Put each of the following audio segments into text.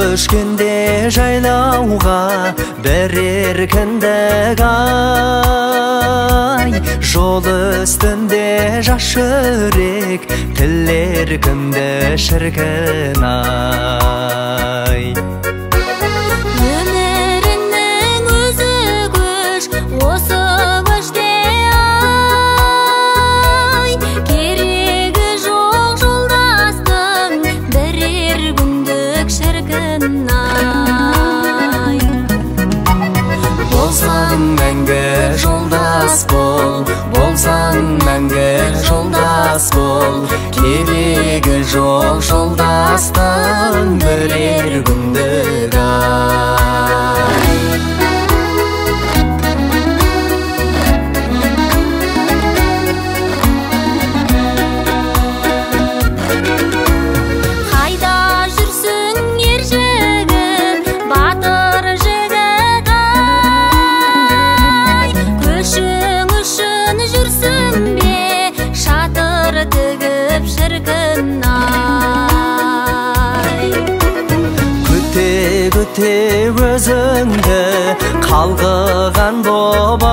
көшкенде жайлауға берер кіндік ай, жол үстінде жас жүрек тілер кімді шіркін ай. Өміріңнің өзі көш, осы көште ай, керегі жоқ жолдастың бірер күндік шіркін ай. Болсаң мәңгі жолдас бол, болсаң мәңгі жолдас бол, керегі жоқ жолдастың бірер күндік ай. Қайда жүрсің ер жігіт, батыр жігіт ай, көшің үшін жүрсің бе шатыр тігіп шіркін ай. Күте өзіңді қалғыған бобай,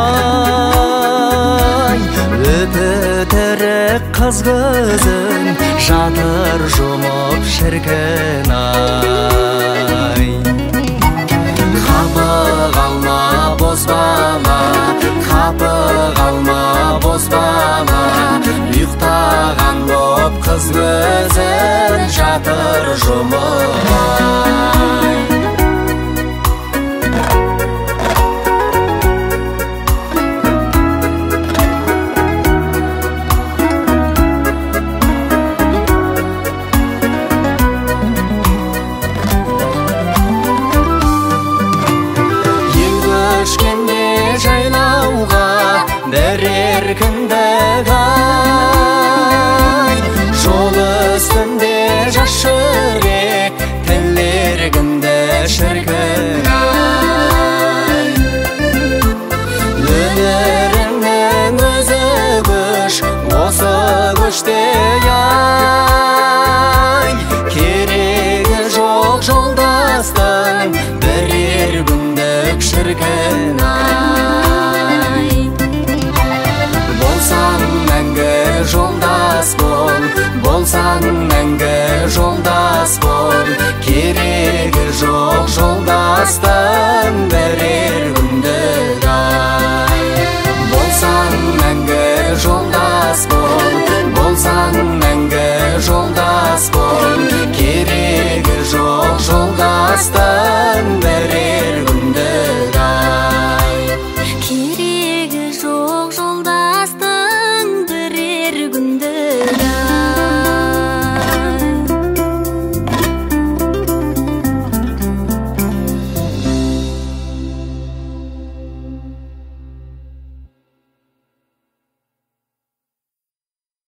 өтірік қыз көзін жатыр жұмып шіркін ай. Қапы қалма бозбала, қапы қалма бозбала, ұйықтаған боп қыз көзін жатыр жұмып ай.